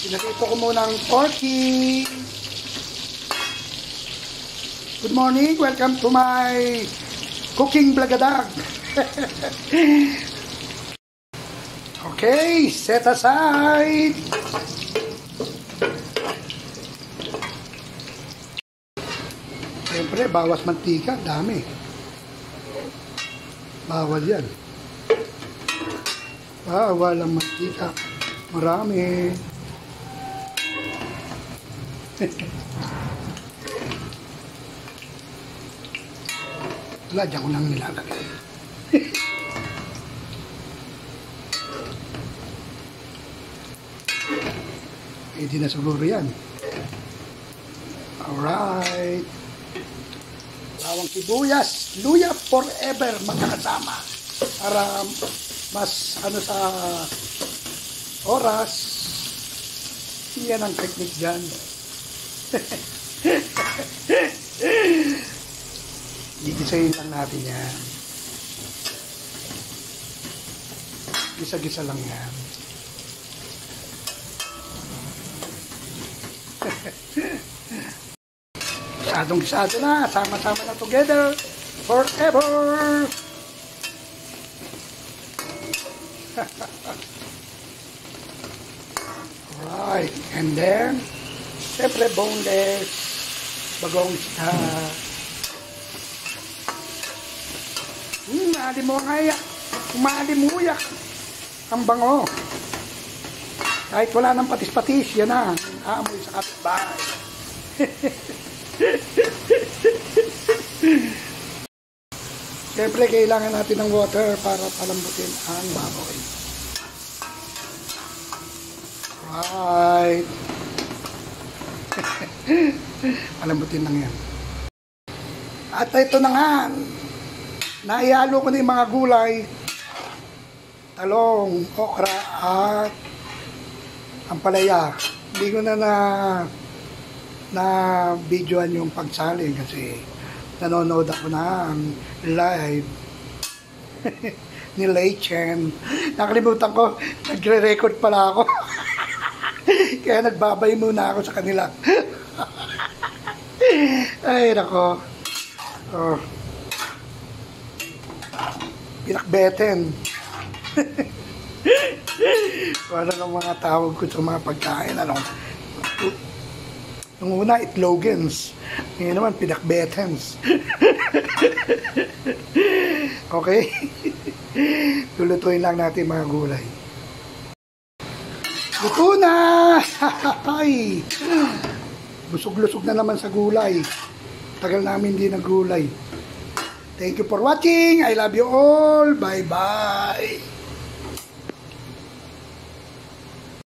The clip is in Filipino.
Pinatito ko muna ang porky. Good morning, welcome to my cooking blagadag. Okay, set aside. Siyempre, bawas mantika, dami. Bawal yan. Bawal ang mantika. Marami. Wala, dyan ko lang nilalagay. Pwede na siguro yan. Alright. Bawang sibuyas, luya forever magkakasama. Para mas ano sa oras. Yan ang technique dyan. Gigisahin lang natin yan. Gisa-gisa lang yan. Gisadong-gisado na. Sama-sama na together. Forever. Alright. And then, siyempre boneless. Bagong isda. Maalimuyak. Ang bango. Kahit wala ng patis-patis, yan na. Aamoy sa kapitbahay. Siyempre, kailangan natin ng water para palambutin ang baboy. Right. Palambutin lang yan. At ito na nga. Naihalo ko na yung mga gulay. Talong, okra, at ampalaya. Hindi ko na videoan yung pagsalin kasi nanonood ako ng live ni Lei Chen. Nakalimutan ko, nagre-record pala ako. Kaya nagbabay muna ako sa kanila. Ay, nako. Oh. Pinakbeten. Wala ng mga tawag ko sa mga pagkain. Ano? Nung una, itlogens. Ngayon naman, pinakbetens. Okay? Lulutuin lang natin mga gulay. Luto na! Ay! Busog-lusog na naman sa gulay. Tagal namin hindi nagulay. Thank you for watching. I love you all. Bye-bye.